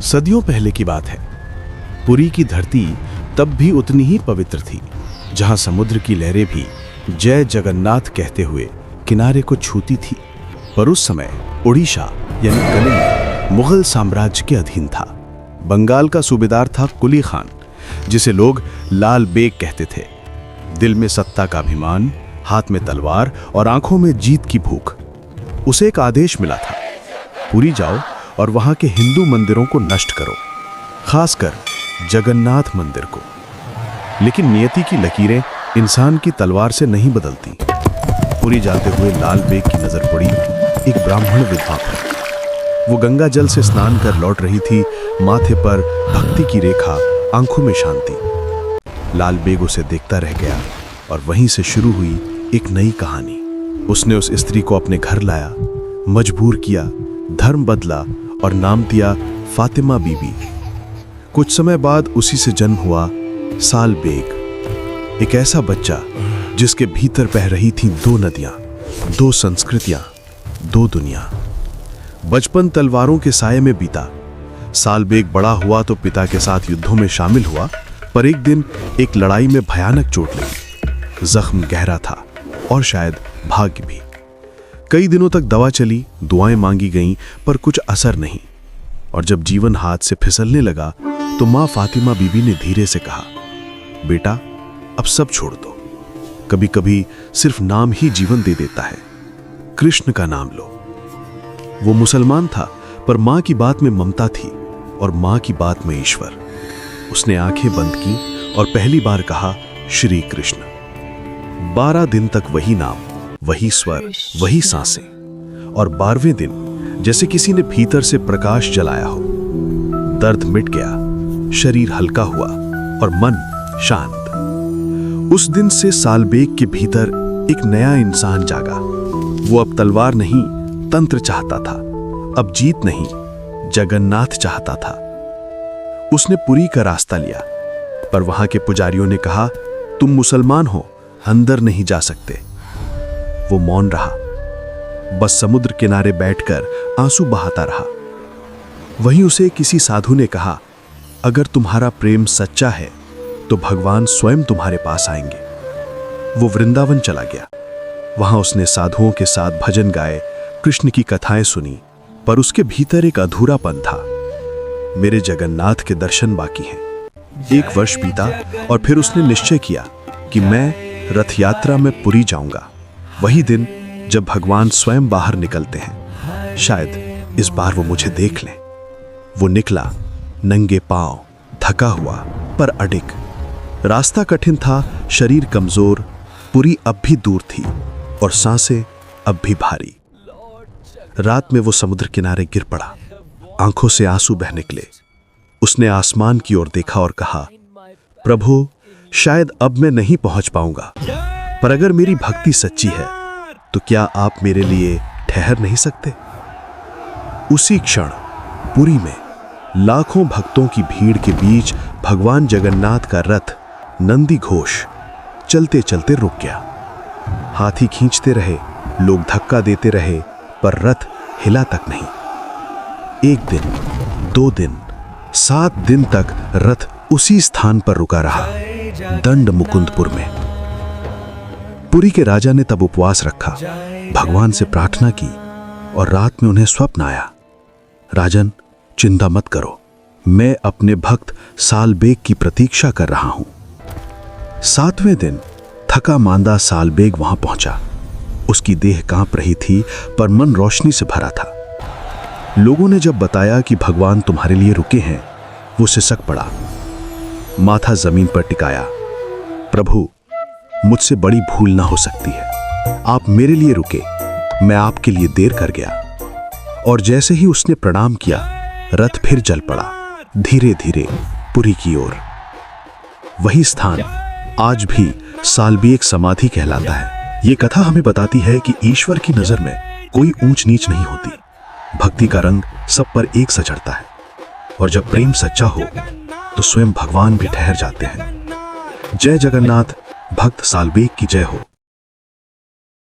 सदियों पहले की बात है। पुरी की धरती तब भी उतनी ही पवित्र थी, जहां समुद्र की लहरें भी जय जगन्नाथ कहते हुए किनारे को छूती थी। पर उस समय उड़ीसा यानी कलिंग मुगल साम्राज्य के अधीन था। बंगाल का सूबेदार था कुली खान, जिसे लोग लाल बेग कहते थे। दिल में सत्ता का अभिमान, हाथ में तलवार और आंखों में जीत की भूख। उसे एक आदेश मिला था, पुरी जाओ और वहां के हिंदू मंदिरों को नष्ट करो, खासकर जगन्नाथ मंदिर को। लेकिन नियति की लकीरें इंसान की तलवार से नहीं बदलती। पुरी जाते हुए लाल बेग की नजर पड़ी एक ब्राह्मण विधवा पर। वो गंगा जल से स्नान कर लौट रही थी, माथे पर भक्ति की रेखा, आंखों में शांति। लाल बेग उसे देखता रह गया और वहीं से शुरू हुई एक नई कहानी। उसने उस स्त्री को अपने घर लाया, मजबूर किया, धर्म बदला और नाम दिया फातिमा बीबी। कुछ समय बाद उसी से जन्म हुआ साल बेग, एक ऐसा बच्चा जिसके भीतर बह रही थी दो नदियां, दो संस्कृतियां, दो दुनिया। बचपन तलवारों के साये में बीता। साल बेग बड़ा हुआ तो पिता के साथ युद्धों में शामिल हुआ, पर एक दिन एक लड़ाई में भयानक चोट लगी। जख्म गहरा था और शायद भाग्य भी। कई दिनों तक दवा चली, दुआएं मांगी गईं, पर कुछ असर नहीं। और जब जीवन हाथ से फिसलने लगा तो मां फातिमा बीबी ने धीरे से कहा, बेटा अब सब छोड़ दो। कभी कभी सिर्फ नाम ही जीवन दे देता है, कृष्ण का नाम लो। वो मुसलमान था, पर मां की बात में ममता थी और मां की बात में ईश्वर। उसने आंखें बंद की और पहली बार कहा, श्री कृष्ण। 12 दिन तक वही नाम, वही स्वर, वही सांसें। और 12वें दिन जैसे किसी ने भीतर से प्रकाश जलाया हो। दर्द मिट गया, शरीर हल्का हुआ और मन शांत। उस दिन से साल बेग के भीतर एक नया इंसान जागा। वो अब तलवार नहीं, तंत्र चाहता था। अब जीत नहीं, जगन्नाथ चाहता था। उसने पुरी का रास्ता लिया, पर वहां के पुजारियों ने कहा, तुम मुसलमान हो, अंदर नहीं जा सकते। वो मौन रहा, बस समुद्र किनारे बैठकर आंसू बहाता रहा। वहीं उसे किसी साधु ने कहा, अगर तुम्हारा प्रेम सच्चा है तो भगवान स्वयं तुम्हारे पास आएंगे। वो वृंदावन चला गया। वहां उसने साधुओं के साथ भजन गाए, कृष्ण की कथाएं सुनी, पर उसके भीतर एक अधूरापन था। मेरे जगन्नाथ के दर्शन बाकी हैं। 1 वर्ष बीता और फिर उसने निश्चय किया कि मैं रथ यात्रा में पुरी जाऊंगा। वही दिन जब भगवान स्वयं बाहर निकलते हैं। शायद इस बार वो मुझे देख लें। वो निकला, नंगे पांव, थका हुआ पर अडिग। रास्ता कठिन था, शरीर कमजोर, पुरी अब भी दूर थी और सांसें अब भी भारी। रात में वो समुद्र किनारे गिर पड़ा, आंखों से आंसू बह निकले। उसने आसमान की ओर देखा और कहा, प्रभु शायद अब मैं नहीं पहुंच पाऊंगा, पर अगर मेरी भक्ति सच्ची है तो क्या आप मेरे लिए ठहर नहीं सकते? उसी क्षण पुरी में लाखों भक्तों की भीड़ के बीच भगवान जगन्नाथ का रथ नंदी घोष चलते चलते रुक गया। हाथी खींचते रहे, लोग धक्का देते रहे, पर रथ हिला तक नहीं। 1 दिन, 2 दिन, 7 दिन तक रथ उसी स्थान पर रुका रहा, दंड मुकुंदपुर में। पुरी के राजा ने तब उपवास रखा, भगवान से प्रार्थना की और रात में उन्हें स्वप्न आया, राजन चिंता मत करो, मैं अपने भक्त साल बेग की प्रतीक्षा कर रहा हूं। 7वें दिन थका मांदा साल बेग वहां पहुंचा। उसकी देह कांप रही थी, पर मन रोशनी से भरा था। लोगों ने जब बताया कि भगवान तुम्हारे लिए रुके हैं, वो सिसक पड़ा, माथा जमीन पर टिकाया। प्रभु मुझसे बड़ी भूल ना हो सकती है, आप मेरे लिए रुके, मैं आपके लिए देर कर गया। और जैसे ही उसने प्रणाम किया, रथ फिर चल पड़ा, धीरे धीरे पुरी की ओर। वही स्थान आज भी साल बेग समाधि कहलाता है। ये कथा हमें बताती है कि ईश्वर की नजर में कोई ऊंच नीच नहीं होती। भक्ति का रंग सब पर एक सा चढ़ता है, और जब प्रेम सच्चा हो तो स्वयं भगवान भी ठहर जाते हैं। जय जगन्नाथ, भक्त साल बेग की जय हो।